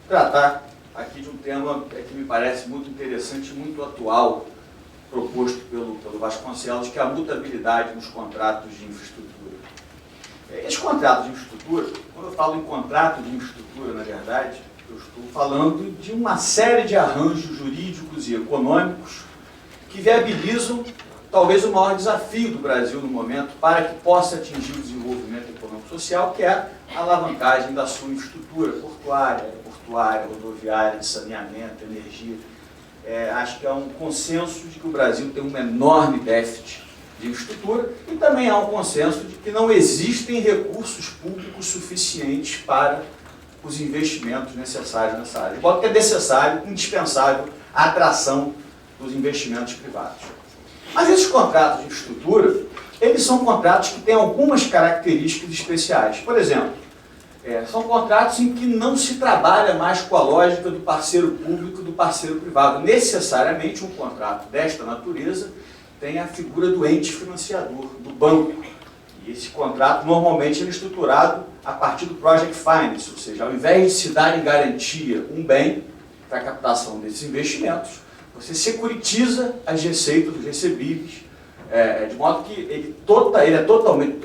tratar aqui de um tema que me parece muito interessante e muito atual, proposto pelo Vasconcelos, que é a mutabilidade nos contratos de infraestrutura. Esses contratos de infraestrutura, quando eu falo em contrato de infraestrutura, na verdade, eu estou falando de uma série de arranjos jurídicos e econômicos que viabilizam talvez o maior desafio do Brasil no momento para que possa atingir o desenvolvimento econômico-social, que é a alavancagem da sua infraestrutura portuária, aeroportuária, rodoviária, de saneamento, energia. Acho que há um consenso de que o Brasil tem um enorme déficit de infraestrutura e também há um consenso de que não existem recursos públicos suficientes para os investimentos necessários nessa área. De modo que é necessário, indispensável, a atração dos investimentos privados. Mas esses contratos de infraestrutura, eles são contratos que têm algumas características especiais. Por exemplo, são contratos em que não se trabalha mais com a lógica do parceiro público e do parceiro privado. Necessariamente, um contrato desta natureza tem a figura do ente financiador, do banco. E esse contrato, normalmente, é estruturado a partir do Project Finance, ou seja, ao invés de se dar em garantia um bem para a captação desses investimentos, você securitiza as receitas dos recebíveis, de modo que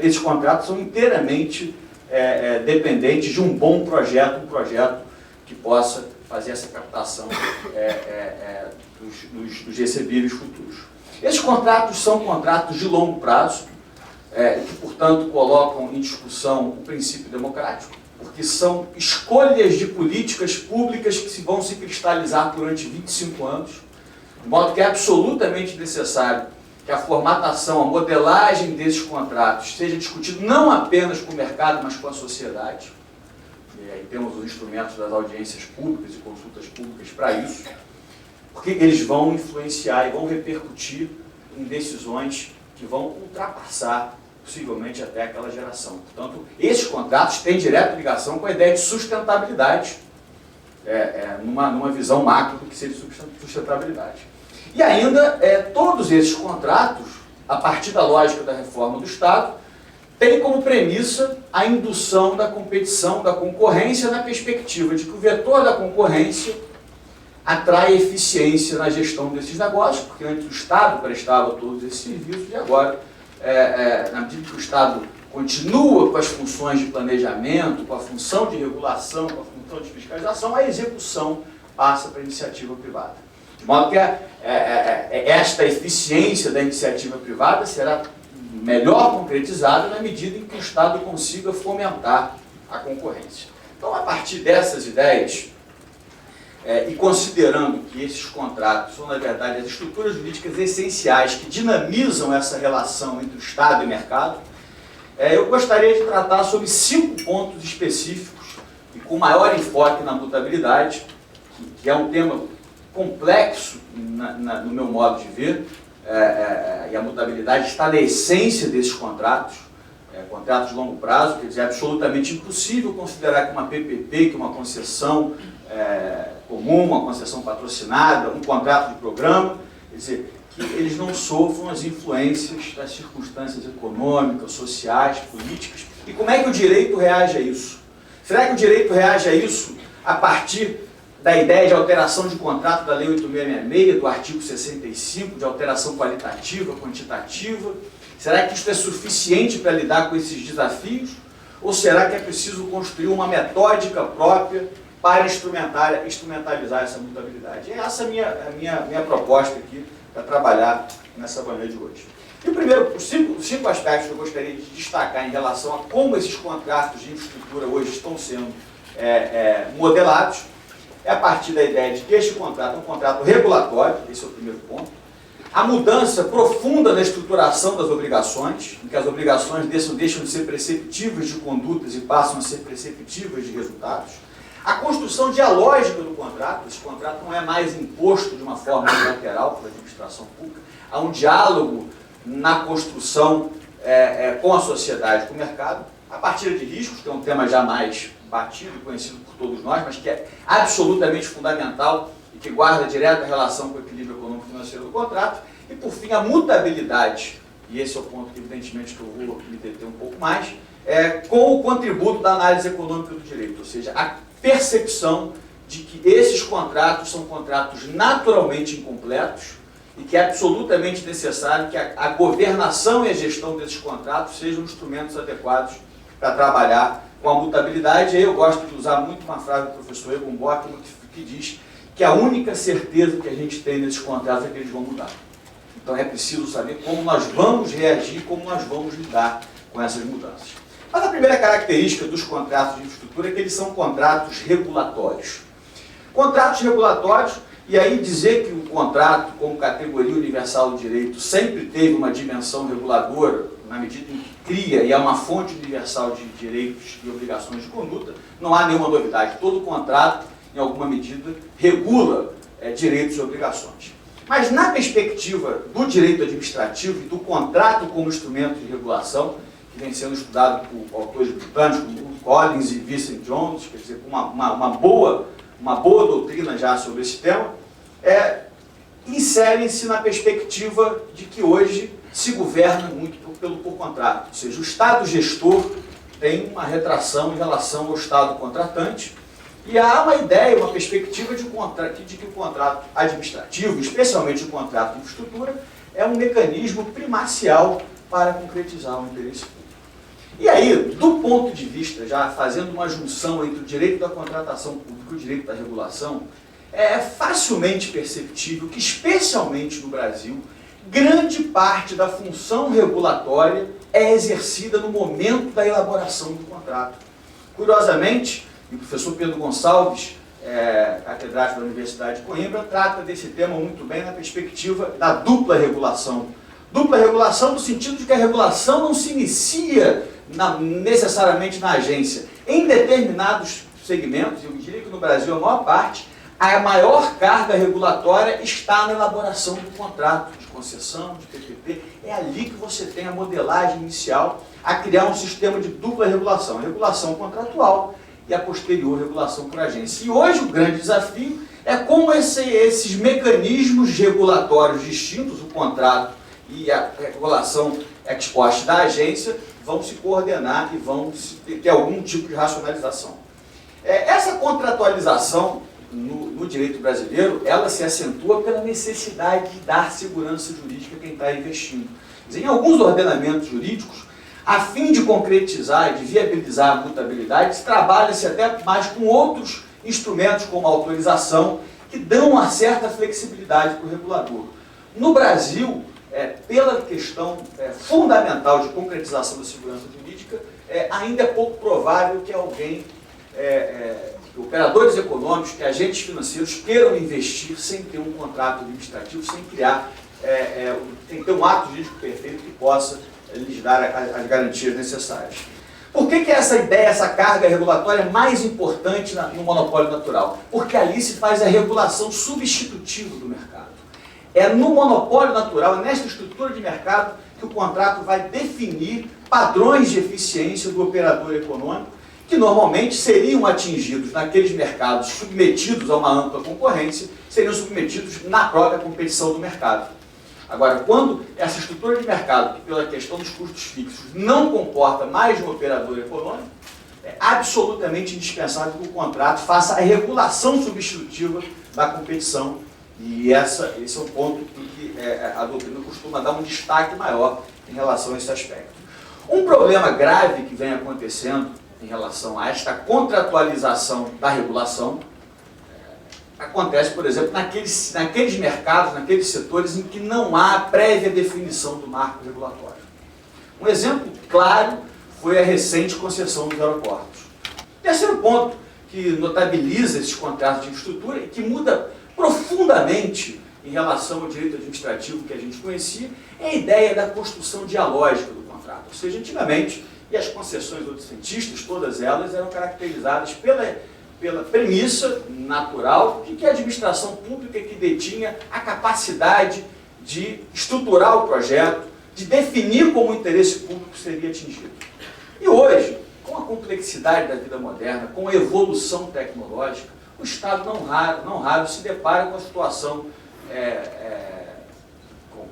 esses contratos são inteiramente dependentes de um bom projeto, um projeto que possa fazer essa captação dos recebíveis futuros. Esses contratos são contratos de longo prazo, que, portanto, colocam em discussão o princípio democrático, porque são escolhas de políticas públicas que vão se cristalizar durante 25 anos, de modo que é absolutamente necessário que a formatação, a modelagem desses contratos seja discutida não apenas com o mercado, mas com a sociedade. E aí temos os instrumentos das audiências públicas e consultas públicas para isso, porque eles vão influenciar e vão repercutir em decisões que vão ultrapassar, possivelmente, até aquela geração. Portanto, esses contratos têm direta ligação com a ideia de sustentabilidade, numa visão macro do que seria sustentabilidade. E ainda, todos esses contratos, a partir da lógica da reforma do Estado, têm como premissa a indução da competição, da concorrência, na perspectiva de que o vetor da concorrência atrai eficiência na gestão desses negócios, porque antes o Estado prestava todos esses serviços e agora, na medida que o Estado continua com as funções de planejamento, com a função de regulação, com a função de fiscalização, a execução passa para a iniciativa privada. De modo que esta eficiência da iniciativa privada será melhor concretizada na medida em que o Estado consiga fomentar a concorrência. Então, a partir dessas ideias, e considerando que esses contratos são, na verdade, as estruturas jurídicas essenciais que dinamizam essa relação entre o Estado e o mercado, eu gostaria de tratar sobre 5 pontos específicos e com maior enfoque na mutabilidade, que é um tema complexo no meu modo de ver, e a mutabilidade está na essência desses contratos, contratos de longo prazo, quer dizer, é absolutamente impossível considerar que uma PPP, que uma concessão comum, uma concessão patrocinada, um contrato de programa, quer dizer, que eles não sofram as influências das circunstâncias econômicas, sociais, políticas. E como é que o direito reage a isso? Será que o direito reage a isso a partir da ideia de alteração de contrato da Lei 8666, do artigo 65, de alteração qualitativa, quantitativa? Será que isso é suficiente para lidar com esses desafios? Ou será que é preciso construir uma metódica própria para instrumentalizar essa mutabilidade? E essa é a minha proposta aqui para trabalhar nessa manhã de hoje. E o primeiro, os cinco aspectos que eu gostaria de destacar em relação a como esses contratos de infraestrutura hoje estão sendo modelados, é a partir da ideia de que este contrato é um contrato regulatório, esse é o primeiro ponto. A mudança profunda na estruturação das obrigações, em que as obrigações deixam de ser preceptivas de condutas e passam a ser preceptivas de resultados. A construção dialógica do contrato, esse contrato não é mais imposto de uma forma unilateral pela administração pública, há um diálogo na construção com a sociedade, com o mercado, a partir de riscos, que é um tema já mais batido e conhecido por todos nós, mas que é absolutamente fundamental e que guarda direta relação com o equilíbrio econômico-financeiro do contrato. E, por fim, a mutabilidade, e esse é o ponto que, evidentemente, que eu vou me deter um pouco mais, com o contributo da análise econômica do direito, ou seja, a percepção de que esses contratos são contratos naturalmente incompletos e que é absolutamente necessário que a governação e a gestão desses contratos sejam instrumentos adequados para trabalhar com a mutabilidade. Aí eu gosto de usar muito uma frase do professor Egon Bockmann que diz que a única certeza que a gente tem nesses contratos é que eles vão mudar. Então é preciso saber como nós vamos reagir, como nós vamos lidar com essas mudanças. Mas a primeira característica dos contratos de infraestrutura é que eles são contratos regulatórios. Contratos regulatórios, e aí dizer que o contrato, como categoria universal do direito, sempre teve uma dimensão reguladora, na medida em que cria e é uma fonte universal de direitos e obrigações de conduta, não há nenhuma novidade. Todo contrato, em alguma medida, regula direitos e obrigações. Mas na perspectiva do direito administrativo e do contrato como instrumento de regulação, que vem sendo estudado por autores britânicos como Collins e Vincent Jones, quer dizer, uma boa doutrina já sobre esse tema, inserem-se na perspectiva de que hoje se governa muito por contrato. Ou seja, o Estado gestor tem uma retração em relação ao Estado contratante, e há uma ideia, uma perspectiva de que o contrato administrativo, especialmente o contrato de infraestrutura, é um mecanismo primacial para concretizar o interesse público. E aí, do ponto de vista, já fazendo uma junção entre o direito da contratação pública e o direito da regulação, é facilmente perceptível que, especialmente no Brasil, grande parte da função regulatória é exercida no momento da elaboração do contrato. Curiosamente, o professor Pedro Gonçalves, catedrático da Universidade de Coimbra, trata desse tema muito bem na perspectiva da dupla regulação. Dupla regulação no sentido de que a regulação não se inicia necessariamente na agência. Em determinados segmentos, eu diria que no Brasil a maior parte, a maior carga regulatória está na elaboração do contrato de concessão, de PPP. É ali que você tem a modelagem inicial a criar um sistema de dupla regulação. A regulação contratual e a posterior regulação por agência. E hoje o grande desafio é como esses mecanismos regulatórios distintos, o contrato e a regulação ex post da agência, vão se coordenar e vão ter algum tipo de racionalização. Essa contratualização no direito brasileiro, ela se acentua pela necessidade de dar segurança jurídica a quem está investindo. Em alguns ordenamentos jurídicos, a fim de concretizar e de viabilizar a mutabilidade, trabalha-se até mais com outros instrumentos, como a autorização, que dão uma certa flexibilidade para o regulador. No Brasil, pela questão fundamental de concretização da segurança jurídica, ainda é pouco provável que alguém, que operadores econômicos, que agentes financeiros queiram investir sem ter um contrato administrativo, sem criar, tem que ter um ato jurídico perfeito que possa lhes dar as garantias necessárias. Por que essa ideia, essa carga regulatória é mais importante no monopólio natural? Porque ali se faz a regulação substitutiva do mercado. É no monopólio natural, é nesta estrutura de mercado, que o contrato vai definir padrões de eficiência do operador econômico, que normalmente seriam atingidos naqueles mercados submetidos a uma ampla concorrência, seriam submetidos na própria competição do mercado. Agora, quando essa estrutura de mercado, que pela questão dos custos fixos, não comporta mais de um operador econômico, é absolutamente indispensável que o contrato faça a regulação substitutiva da competição. E esse é o ponto em que a doutrina costuma dar um destaque maior em relação a esse aspecto. Um problema grave que vem acontecendo em relação a esta contratualização da regulação acontece, por exemplo, naqueles mercados, naqueles setores em que não há prévia definição do marco regulatório. Um exemplo claro foi a recente concessão dos aeroportos. Terceiro ponto que notabiliza esses contratos de infraestrutura e que muda profundamente em relação ao direito administrativo que a gente conhecia é a ideia da construção dialógica do contrato. Ou seja, antigamente, e as concessões oitocentistas, todas elas eram caracterizadas pela premissa natural de que a administração pública que detinha a capacidade de estruturar o projeto, de definir como o interesse público seria atingido. E hoje, com a complexidade da vida moderna, com a evolução tecnológica, o Estado não raro se depara com a situação,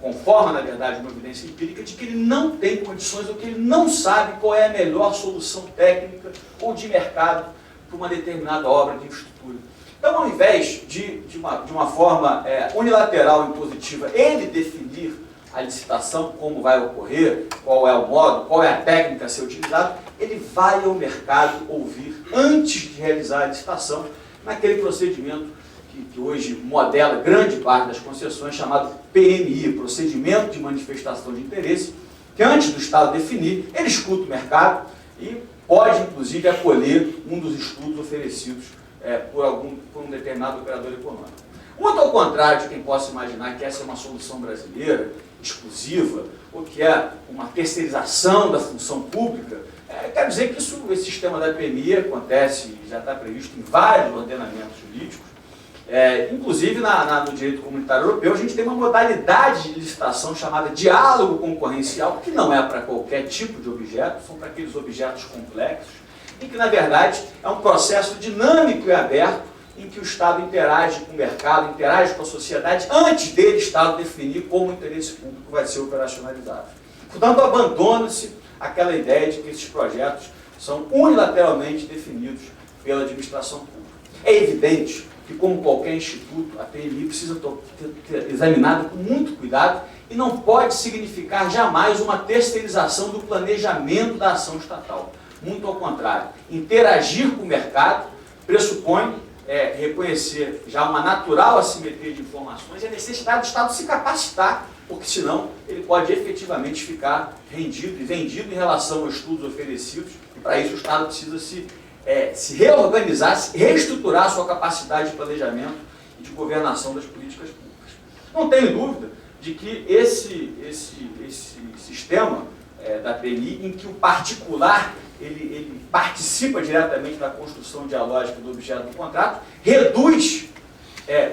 conforma, na verdade, uma evidência empírica, de que ele não tem condições ou que ele não sabe qual é a melhor solução técnica ou de mercado para uma determinada obra de infraestrutura. Então, ao invés de uma forma unilateral e impositiva, ele definir a licitação, como vai ocorrer, qual é o modo, qual é a técnica a ser utilizada, ele vai ao mercado ouvir antes de realizar a licitação, naquele procedimento que hoje modela grande parte das concessões, chamado PMI, Procedimento de Manifestação de Interesse, que antes do Estado definir, ele escuta o mercado e pode, inclusive, acolher um dos estudos oferecidos por um determinado operador econômico. Muito ao contrário de quem possa imaginar que essa é uma solução brasileira, exclusiva, ou que é uma terceirização da função pública, quero dizer que esse sistema da PMI acontece, já está previsto em vários ordenamentos jurídicos, inclusive no direito comunitário europeu, a gente tem uma modalidade de licitação chamada diálogo concorrencial, que não é para qualquer tipo de objeto, são para aqueles objetos complexos, e que, na verdade, é um processo dinâmico e aberto, em que o Estado interage com o mercado, interage com a sociedade, antes dele, o Estado, definir como o interesse público vai ser operacionalizado. Portanto, abandona-se aquela ideia de que esses projetos são unilateralmente definidos pela administração pública. É evidente que, como qualquer instituto, a PMI precisa ser examinada com muito cuidado e não pode significar jamais uma terceirização do planejamento da ação estatal. Muito ao contrário, interagir com o mercado pressupõe reconhecer já uma natural assimetria de informações e a necessidade do Estado se capacitar, porque senão ele pode efetivamente ficar rendido e vendido em relação aos estudos oferecidos, e para isso o Estado precisa se reorganizar, se reestruturar a sua capacidade de planejamento e de governação das políticas públicas. Não tenho dúvida de que esse sistema da PMI, em que o particular ele participa diretamente da construção dialógica do objeto do contrato, reduz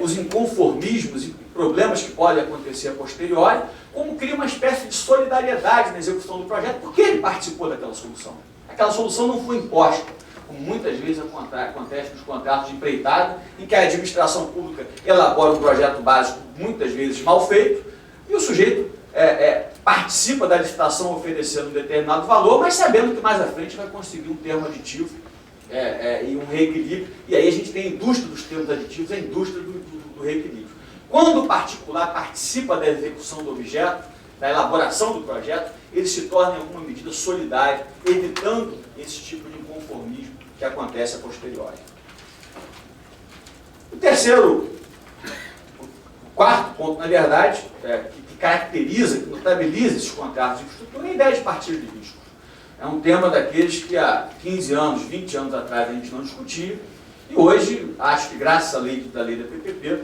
os inconformismos e problemas que podem acontecer a posteriori, como cria uma espécie de solidariedade na execução do projeto, porque ele participou daquela solução. Aquela solução não foi imposta, como muitas vezes acontece nos contratos de empreitada, em que a administração pública elabora um projeto básico, muitas vezes mal feito, e o sujeito participa da licitação oferecendo um determinado valor, mas sabendo que mais à frente vai conseguir um termo aditivo e um reequilíbrio, e aí a gente tem a indústria dos termos aditivos, a indústria do reequilíbrio. Quando o particular participa da execução do objeto, da elaboração do projeto, ele se torna em alguma medida solidário, evitando esse tipo de inconformismo que acontece a posteriori. O quarto ponto, na verdade, que caracteriza, que notabiliza esses contratos de infraestrutura é a ideia de partilha de riscos. É um tema daqueles que há 15 anos, 20 anos atrás a gente não discutia, e hoje, acho que graças à lei da PPP,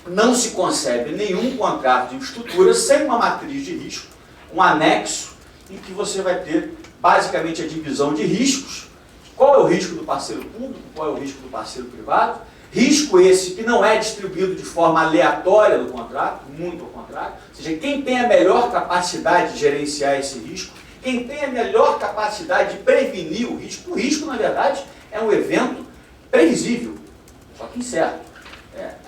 não se concebe nenhum contrato de infraestrutura sem uma matriz de risco, um anexo em que você vai ter basicamente a divisão de riscos, qual é o risco do parceiro público, qual é o risco do parceiro privado, risco esse que não é distribuído de forma aleatória no contrato, muito ao contrário, ou seja, quem tem a melhor capacidade de gerenciar esse risco, quem tem a melhor capacidade de prevenir o risco, na verdade, é um evento previsível, só que incerto.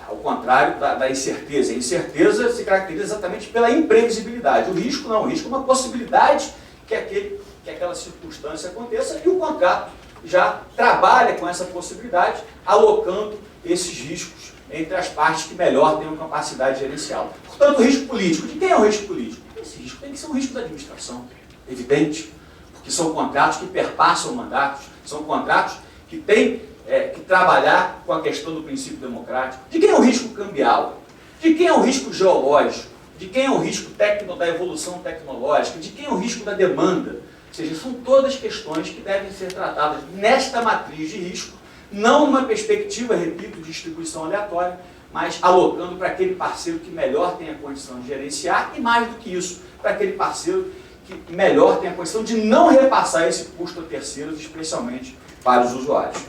Ao contrário da incerteza. A incerteza se caracteriza exatamente pela imprevisibilidade. O risco não, o risco é uma possibilidade que aquela circunstância aconteça, e o contrato já trabalha com essa possibilidade, alocando esses riscos entre as partes que melhor tenham capacidade gerencial. Portanto, o risco político. De quem é o risco político? Esse risco tem que ser um risco da administração, evidente, porque são contratos que perpassam mandatos, são contratos que têm que trabalhar com a questão do princípio democrático. De quem é o risco cambial? De quem é o risco geológico? De quem é o risco da evolução tecnológica? De quem é o risco da demanda? Ou seja, são todas questões que devem ser tratadas nesta matriz de risco, não numa perspectiva, repito, de distribuição aleatória, mas alocando para aquele parceiro que melhor tem a condição de gerenciar, e mais do que isso, para aquele parceiro que melhor tem a condição de não repassar esse custo a terceiros, especialmente para os usuários.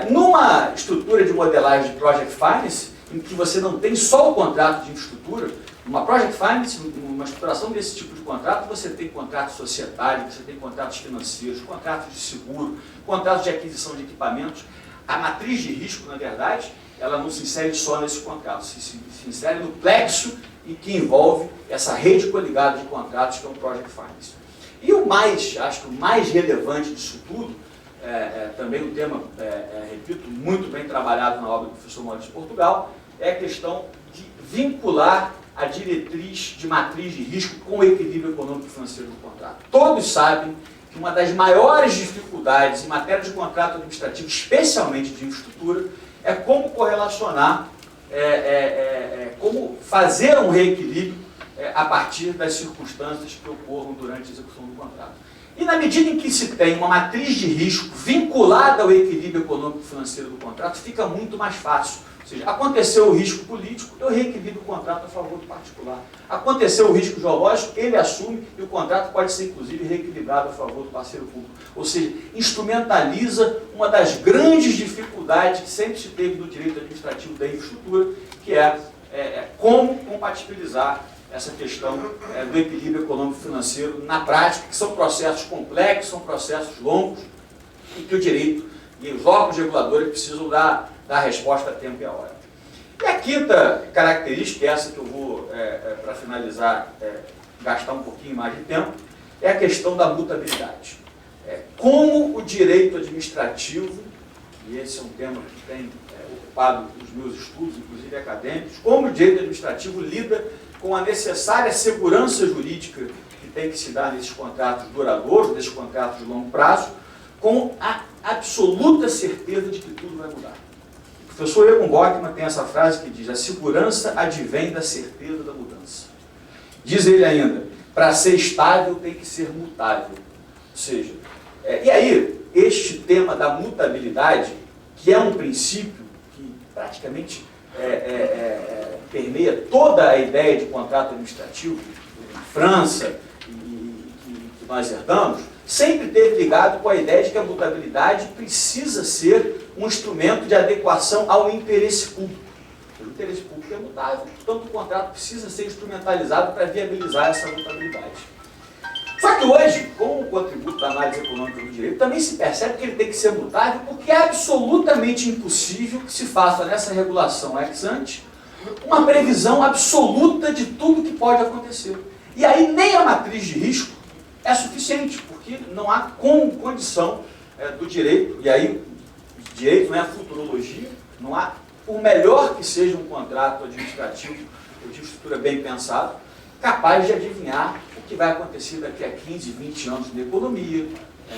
Numa estrutura de modelagem de Project Finance, em que você não tem só o contrato de infraestrutura, uma Project Finance, uma estruturação desse tipo de contrato, você tem contratos societários, você tem contratos financeiros, contratos de seguro, contratos de aquisição de equipamentos. A matriz de risco, na verdade, ela não se insere só nesse contrato, se insere no plexo e que envolve essa rede coligada de contratos que é o Project Finance. E acho que o mais relevante disso tudo, também um tema, repito, muito bem trabalhado na obra do professor Maurício Portugal, é a questão de vincular a diretriz de matriz de risco com o equilíbrio econômico e financeiro do contrato. Todos sabem que uma das maiores dificuldades em matéria de contrato administrativo, especialmente de infraestrutura, é como correlacionar, como fazer um reequilíbrio a partir das circunstâncias que ocorram durante a execução do contrato. E na medida em que se tem uma matriz de risco vinculada ao equilíbrio econômico e financeiro do contrato, fica muito mais fácil. Ou seja, aconteceu o risco político, eu reequilibro o contrato a favor do particular. Aconteceu o risco geológico, ele assume e o contrato pode ser, inclusive, reequilibrado a favor do parceiro público. Ou seja, instrumentaliza uma das grandes dificuldades que sempre se teve no direito administrativo da infraestrutura, que é como compatibilizar essa questão do equilíbrio econômico-financeiro na prática, que são processos complexos, são processos longos, e que o direito e os órgãos reguladores precisam dar resposta a tempo e a hora. E a quinta característica, essa que eu vou, para finalizar, gastar um pouquinho mais de tempo, é a questão da mutabilidade. Como o direito administrativo, e esse é um tema que tem ocupado os meus estudos, inclusive acadêmicos, como o direito administrativo lida com a necessária segurança jurídica que tem que se dar nesses contratos duradouros, nesses contratos de longo prazo, com a absoluta certeza de que tudo vai mudar. O professor Egon Gottman tem essa frase que diz: a segurança advém da certeza da mudança. Diz ele ainda, para ser estável tem que ser mutável. Ou seja, e aí, este tema da mutabilidade, que é um princípio que praticamente permeia toda a ideia de contrato administrativo na França que nós herdamos, sempre esteve ligado com a ideia de que a mutabilidade precisa ser um instrumento de adequação ao interesse público. O interesse público é mutável, portanto o contrato precisa ser instrumentalizado para viabilizar essa mutabilidade. Só que hoje, com o contributo da análise econômica do direito, também se percebe que ele tem que ser mutável, porque é absolutamente impossível que se faça nessa regulação ex ante uma previsão absoluta de tudo que pode acontecer. E aí nem a matriz de risco é suficiente, porque não há condição do direito, e aí o direito não é a futurologia, não há, por melhor que seja um contrato administrativo ou de estrutura bem pensado, capaz de adivinhar o que vai acontecer daqui a 15, 20 anos na economia,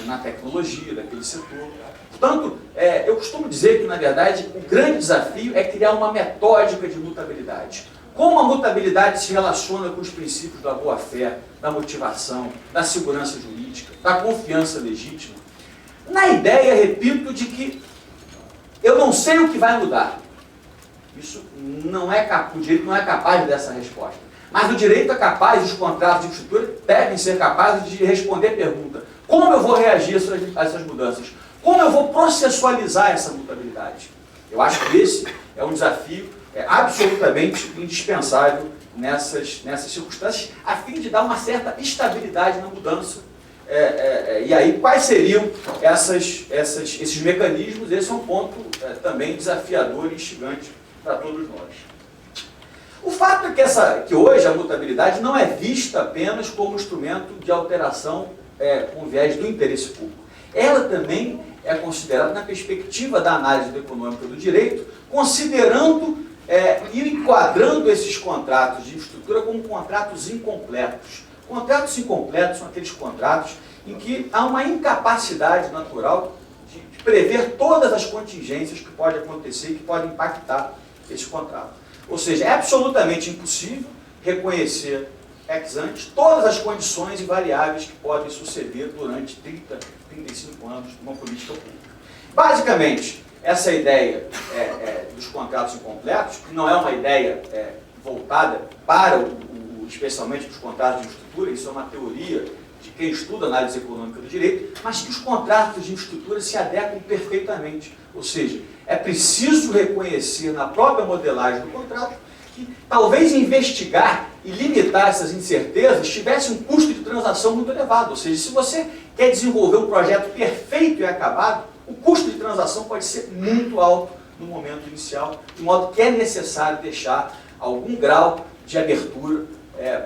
na tecnologia daquele setor. Portanto, eu costumo dizer que, na verdade, o grande desafio é criar uma metódica de mutabilidade. Como a mutabilidade se relaciona com os princípios da boa-fé, da motivação, da segurança jurídica, da confiança legítima? Na ideia, repito, de que eu não sei o que vai mudar. Isso não o direito não é capaz dessa resposta. Mas o direito é capaz, os contratos de infraestrutura devem ser capazes de responder a pergunta: como eu vou reagir a essas mudanças? Como eu vou processualizar essa mutabilidade? Eu acho que esse é um desafio absolutamente indispensável nessas circunstâncias, a fim de dar uma certa estabilidade na mudança. E aí, quais seriam esses mecanismos? Esse é um ponto também desafiador e instigante para todos nós. O fato é que hoje a mutabilidade não é vista apenas como instrumento de alteração com viés do interesse público. Ela também é considerada na perspectiva da análise econômica do direito, considerando e enquadrando esses contratos de infraestrutura como contratos incompletos. Contratos incompletos são aqueles contratos em que há uma incapacidade natural de prever todas as contingências que podem acontecer e que podem impactar esse contrato. Ou seja, é absolutamente impossível reconhecer ex ante todas as condições e variáveis que podem suceder durante 30, 35 anos de uma política pública. Basicamente, essa ideia dos contratos incompletos, que não é uma ideia voltada para especialmente os contratos de infraestrutura, isso é uma teoria de quem estuda análise econômica do direito, mas que os contratos de infraestrutura se adequam perfeitamente. Ou seja, é preciso reconhecer na própria modelagem do contrato que talvez investigar e limitar essas incertezas tivesse um custo de transação muito elevado. Ou seja, se você quer desenvolver um projeto perfeito e acabado, o custo de transação pode ser muito alto no momento inicial, de modo que é necessário deixar algum grau de abertura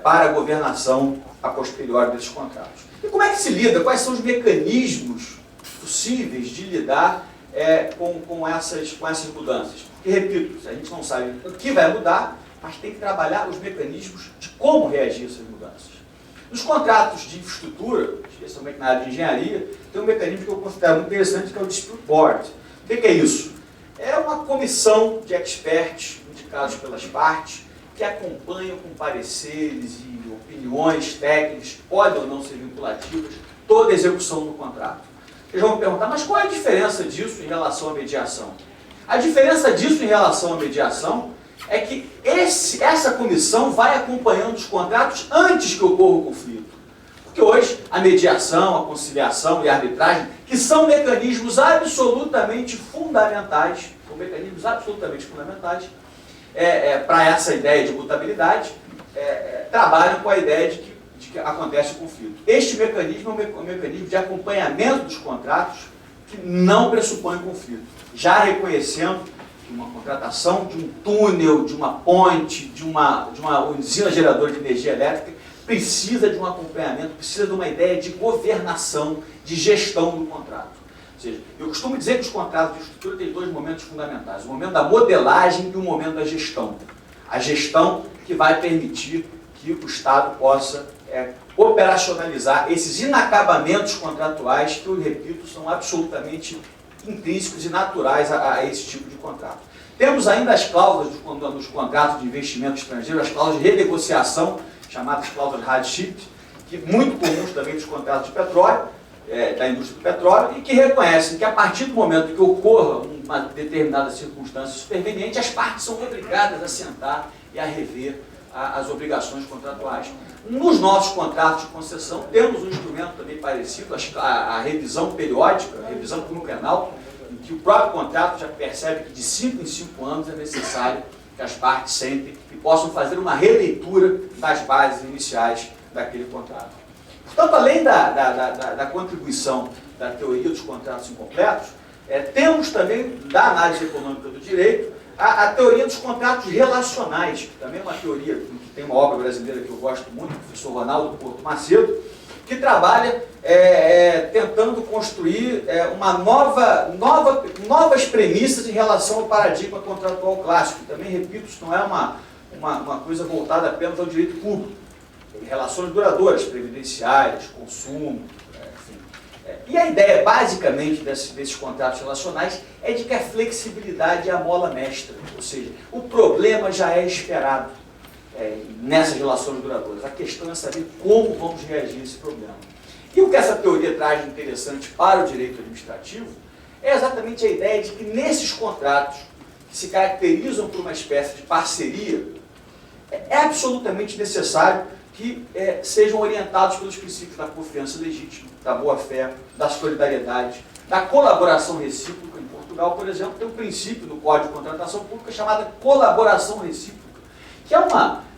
para a governação a posteriori desses contratos. E como é que se lida? Quais são os mecanismos possíveis de lidar com essas mudanças. Porque, repito, a gente não sabe o que vai mudar, mas tem que trabalhar os mecanismos de como reagir a essas mudanças. Nos contratos de infraestrutura, especialmente na área de engenharia, tem um mecanismo que eu considero muito interessante, que é o Dispute Board. O que é isso? É uma comissão de experts indicados pelas partes que acompanham com pareceres e opiniões técnicas, que podem ou não ser vinculativas, toda a execução do contrato. Vocês vão me perguntar, mas qual é a diferença disso em relação à mediação? A diferença disso em relação à mediação é que essa comissão vai acompanhando os contratos antes que ocorra o conflito. Porque hoje a mediação, a conciliação e a arbitragem, que são mecanismos absolutamente fundamentais, para essa ideia de mutabilidade, trabalham com a ideia de que acontece o conflito. Este mecanismo é um mecanismo de acompanhamento dos contratos que não pressupõe conflito, já reconhecendo que uma contratação de um túnel, de uma ponte, de uma usina geradora de energia elétrica precisa de um acompanhamento, precisa de uma ideia de governação, de gestão do contrato. Ou seja, eu costumo dizer que os contratos de estrutura têm dois momentos fundamentais, o momento da modelagem e o momento da gestão. A gestão que vai permitir que o Estado possa operacionalizar esses inacabamentos contratuais que, eu repito, são absolutamente intrínsecos e naturais a esse tipo de contrato. Temos ainda as cláusulas dos contratos de investimento estrangeiro, as cláusulas de renegociação, chamadas cláusulas hardship, que muito comuns também dos contratos de petróleo, da indústria do petróleo, e que reconhecem que a partir do momento que ocorra uma determinada circunstância superveniente, as partes são obrigadas a sentar e a rever as obrigações contratuais. Nos nossos contratos de concessão, temos um instrumento também parecido, a revisão periódica, a revisão quinquenal, em que o próprio contrato já percebe que de 5 em 5 anos é necessário que as partes sentem e possam fazer uma releitura das bases iniciais daquele contrato. Portanto, além da contribuição da teoria dos contratos incompletos, temos também, da análise econômica do direito, a teoria dos contratos relacionais, que também é uma teoria, que tem uma obra brasileira que eu gosto muito, do professor Ronaldo Porto Macedo, que trabalha tentando construir novas premissas em relação ao paradigma contratual clássico. Também, repito, isso não é uma coisa voltada apenas ao direito público. Tem relações duradouras, previdenciárias, consumo, enfim. E a ideia, basicamente, desses contratos relacionais é de que a flexibilidade é a mola mestra, ou seja, o problema já é esperado nessas relações duradouras. A questão é saber como vamos reagir a esse problema. E o que essa teoria traz de interessante para o direito administrativo é exatamente a ideia de que nesses contratos, que se caracterizam por uma espécie de parceria, é absolutamente necessário que sejam orientados pelos princípios da confiança legítima, da boa-fé, da solidariedade, da colaboração recíproca. Em Portugal, por exemplo, tem um princípio do Código de Contratação Pública chamada colaboração recíproca, que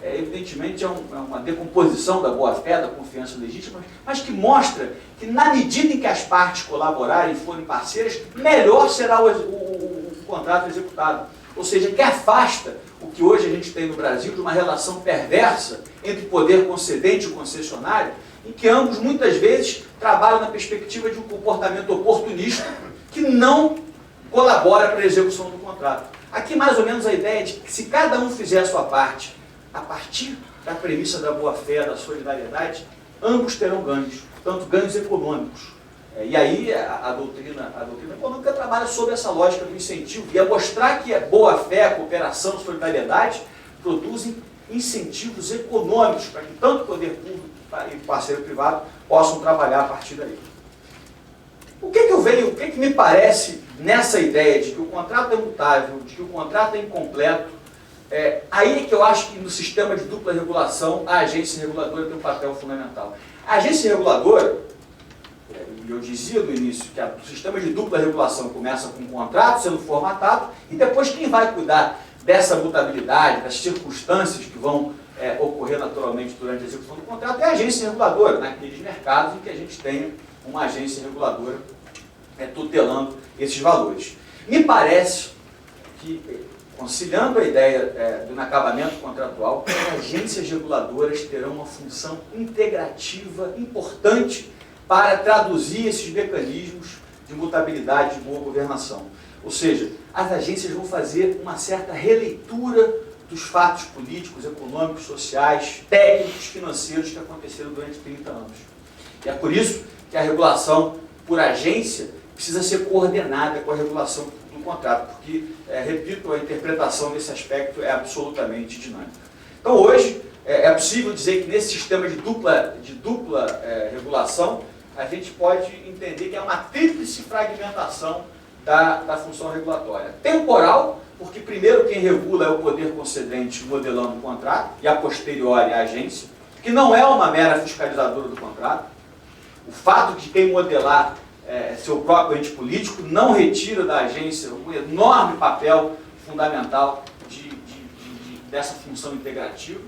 evidentemente, é uma decomposição da boa-fé, da confiança legítima, mas que mostra que, na medida em que as partes colaborarem e forem parceiras, melhor será o contrato executado. Ou seja, que afasta o que hoje a gente tem no Brasil de uma relação perversa entre poder concedente e concessionário, em que ambos, muitas vezes, trabalham na perspectiva de um comportamento oportunista que não colabora para a execução do contrato. Aqui, mais ou menos, a ideia de que, se cada um fizer a sua parte, a partir da premissa da boa-fé, da solidariedade, ambos terão ganhos, portanto, ganhos econômicos. E aí a doutrina econômica trabalha sobre essa lógica do incentivo, e é mostrar que a boa-fé, a cooperação, a solidariedade produzem incentivos econômicos para que tanto o poder público e o parceiro privado possam trabalhar a partir daí. O que me parece nessa ideia de que o contrato é mutável, de que o contrato é incompleto? Aí é que eu acho que no sistema de dupla regulação a agência reguladora tem um papel fundamental. A agência reguladora, eu dizia no início que o sistema de dupla regulação começa com um contrato sendo formatado e depois quem vai cuidar dessa mutabilidade, das circunstâncias que vão ocorrer naturalmente durante a execução do contrato é a agência reguladora, naqueles mercados em que a gente tem uma agência reguladora tutelando esses valores. Me parece que, conciliando a ideia do inacabamento contratual, as agências reguladoras terão uma função integrativa importante para traduzir esses mecanismos de mutabilidade, de boa governação. Ou seja, as agências vão fazer uma certa releitura dos fatos políticos, econômicos, sociais, técnicos, financeiros que aconteceram durante 30 anos. E é por isso que a regulação por agência precisa ser coordenada com a regulação do contrato, porque, repito, a interpretação desse aspecto é absolutamente dinâmica. Então, hoje, é possível dizer que nesse sistema de dupla regulação, a gente pode entender que é uma tríplice fragmentação da função regulatória. Temporal, porque primeiro quem regula é o poder concedente modelando o contrato, e a posteriori a agência, que não é uma mera fiscalizadora do contrato. O fato de quem modelar seu próprio ente político não retira da agência um enorme papel fundamental dessa função integrativa.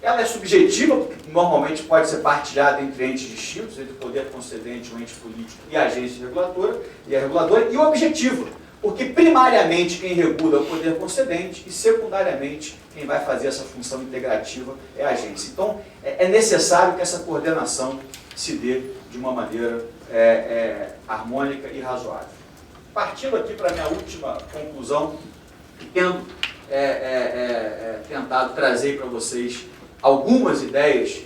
Ela é subjetiva, porque normalmente pode ser partilhada entre entes distintos, entre o poder concedente, o ente político e a agência reguladora, e objetiva, porque primariamente quem regula é o poder concedente e secundariamente quem vai fazer essa função integrativa é a agência. Então, é necessário que essa coordenação se dê de uma maneira harmônica e razoável. Partindo aqui para a minha última conclusão, tendo tentado trazer para vocês algumas ideias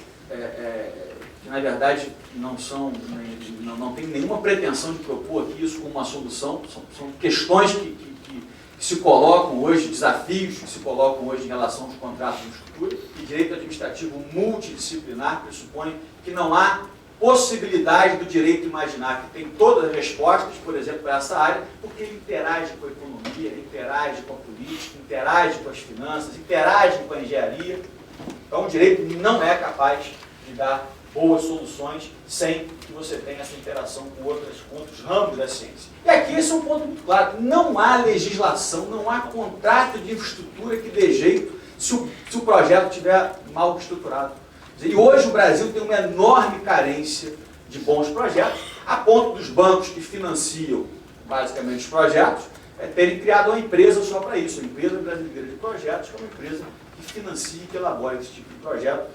que, na verdade, não tem nenhuma pretensão de propor aqui isso como uma solução, são questões que se colocam hoje, desafios que se colocam hoje em relação aos contratos de estrutura, e direito administrativo multidisciplinar pressupõe que não há possibilidade do direito imaginar que tem todas as respostas, por exemplo, para essa área, porque ele interage com a economia, interage com a política, interage com as finanças, interage com a engenharia. Então, o direito não é capaz de dar boas soluções sem que você tenha essa interação com outros ramos da ciência. E aqui esse é um ponto muito claro. Não há legislação, não há contrato de infraestrutura que dê jeito se o projeto estiver mal estruturado. E hoje o Brasil tem uma enorme carência de bons projetos, a ponto dos bancos que financiam basicamente os projetos terem criado uma empresa só para isso, a Empresa Brasileira de Projetos, que é uma empresa que financia e que elabora esse tipo de projeto,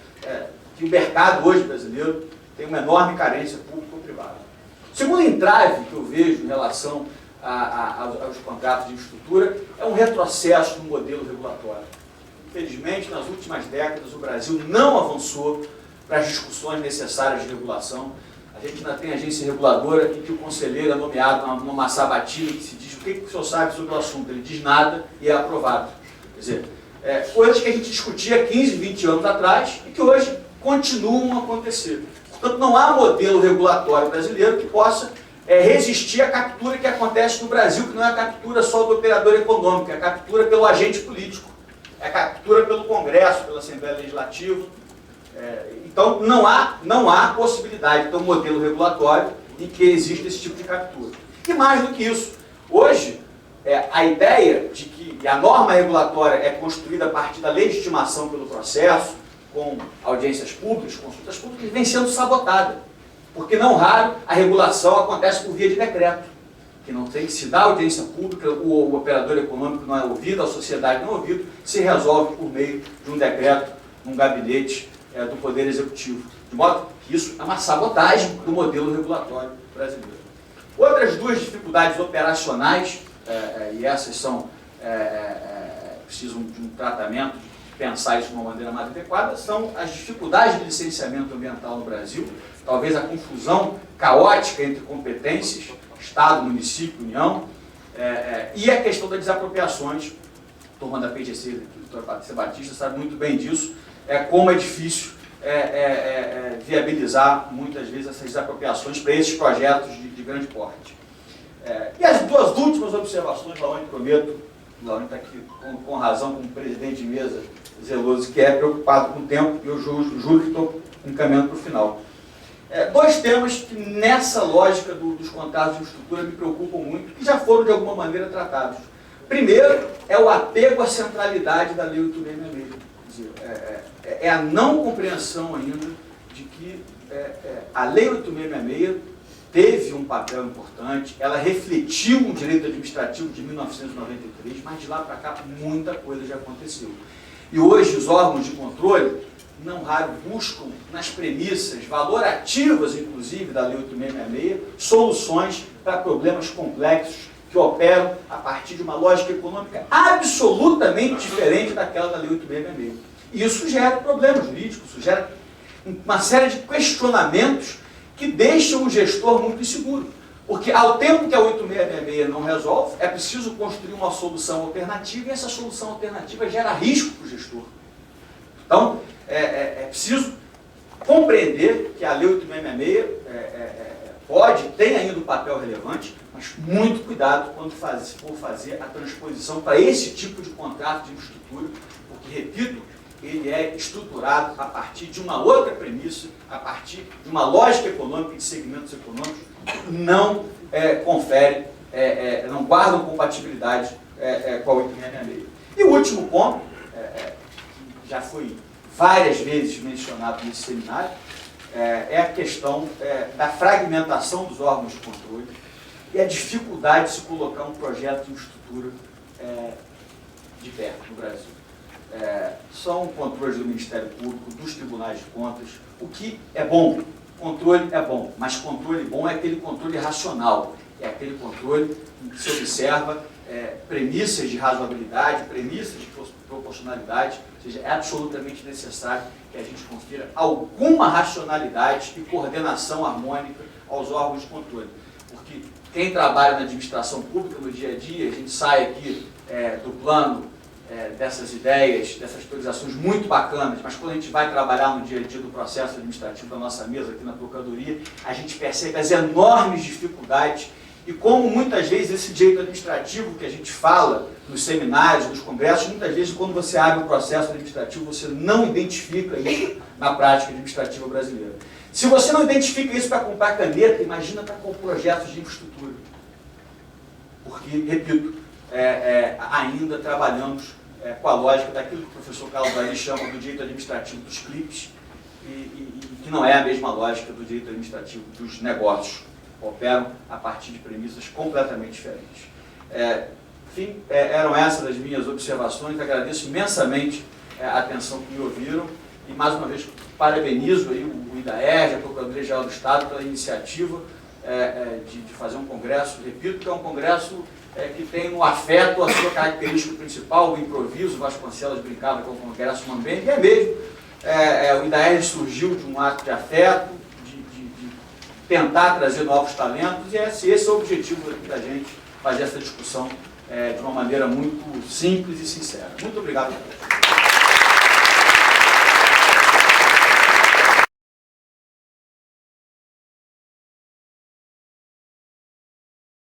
que o mercado hoje brasileiro tem uma enorme carência público-privada. O segundo entrave que eu vejo em relação aos contratos de infraestrutura é um retrocesso no modelo regulatório. Infelizmente, nas últimas décadas, o Brasil não avançou para as discussões necessárias de regulação. A gente ainda tem agência reguladora em que o conselheiro é nomeado numa sabatina que se diz o que o senhor sabe sobre o assunto. Ele diz nada e é aprovado. Quer dizer, coisas que a gente discutia 15, 20 anos atrás e que hoje continuam a acontecer. Portanto, não há modelo regulatório brasileiro que possa resistir à captura que acontece no Brasil, que não é a captura só do operador econômico, é a captura pelo agente político. É a captura pelo Congresso, pela Assembleia Legislativa. Então, não há possibilidade de ter um modelo regulatório em que exista esse tipo de captura. E mais do que isso, hoje, a ideia de que a norma regulatória é construída a partir da legitimação pelo processo, com audiências públicas, consultas públicas, vem sendo sabotada. Porque, não raro, a regulação acontece por via de decreto. Que não tem que se dar audiência pública, o operador econômico não é ouvido, a sociedade não é ouvida, se resolve por meio de um decreto, num gabinete do Poder Executivo. De modo que isso é uma sabotagem do modelo regulatório brasileiro. Outras duas dificuldades operacionais, e essas precisam de um tratamento, de pensar isso de uma maneira mais adequada, são as dificuldades de licenciamento ambiental no Brasil, talvez a confusão caótica entre competências, Estado, município, União, e a questão das desapropriações. A turma da PGC, a doutora Patrícia Batista, sabe muito bem disso, como é difícil viabilizar, muitas vezes, essas desapropriações para esses projetos de grande porte. E as duas últimas observações, Laone, prometo, Laone está aqui com razão, como presidente de mesa zeloso, que é preocupado com o tempo, e eu juro que estou encaminhando para o final. Dois temas que, nessa lógica dos contratos de infraestrutura, me preocupam muito, que já foram, de alguma maneira, tratados. Primeiro, é o apego à centralidade da Lei 8.666. Quer dizer, a não compreensão ainda de que a Lei 8.666 teve um papel importante, ela refletiu um direito administrativo de 1993, mas de lá para cá muita coisa já aconteceu. E hoje os órgãos de controle não raro buscam nas premissas valorativas, inclusive, da Lei 8666, soluções para problemas complexos que operam a partir de uma lógica econômica absolutamente diferente daquela da Lei 8666. E isso gera problemas jurídicos, isso gera uma série de questionamentos que deixam o gestor muito inseguro. Porque ao tempo que a 8666 não resolve, é preciso construir uma solução alternativa e essa solução alternativa gera risco para o gestor. Então, é preciso compreender que a Lei 8666 tem ainda um papel relevante, mas muito cuidado quando for fazer a transposição para esse tipo de contrato de infraestrutura, porque, repito, ele é estruturado a partir de uma outra premissa, a partir de uma lógica econômica e de segmentos econômicos que não confere, não guardam compatibilidade com a 8666. E o último ponto, que já foi várias vezes mencionado nesse seminário, é a questão da fragmentação dos órgãos de controle e a dificuldade de se colocar um projeto de infraestrutura de pé no Brasil. São controles do Ministério Público, dos tribunais de contas, o que é bom. Controle é bom, mas controle bom é aquele controle racional, é aquele controle em que se observa premissas de razoabilidade, premissas de proporcionalidade, ou seja, é absolutamente necessário que a gente confira alguma racionalidade e coordenação harmônica aos órgãos de controle. Porque quem trabalha na administração pública no dia a dia, a gente sai aqui do plano dessas ideias, dessas teorizações muito bacanas, mas quando a gente vai trabalhar no dia a dia do processo administrativo da nossa mesa aqui na Procuradoria, a gente percebe as enormes dificuldades e como muitas vezes esse direito administrativo que a gente fala nos seminários, nos congressos, muitas vezes quando você abre um processo administrativo você não identifica isso na prática administrativa brasileira. Se você não identifica isso para comprar caneta, imagina para comprar projetos de infraestrutura. Porque, repito, ainda trabalhamos com a lógica daquilo que o professor Carlos Ari chama do direito administrativo dos clipes, e que não é a mesma lógica do direito administrativo dos negócios, operam a partir de premissas completamente diferentes. Enfim, eram essas as minhas observações, agradeço imensamente a atenção que me ouviram, e mais uma vez parabenizo aí o IDAERJ, a Procuradoria-Geral do Estado, pela iniciativa de fazer um congresso, repito que é um congresso que tem no afeto a sua característica principal, o improviso. Vasconcelos brincava com o Congresso Mambembe, e é mesmo. O IDAERJ surgiu de um ato de afeto, de tentar trazer novos talentos, e esse é o objetivo da gente, fazer essa discussão de uma maneira muito simples e sincera. Muito obrigado a todos.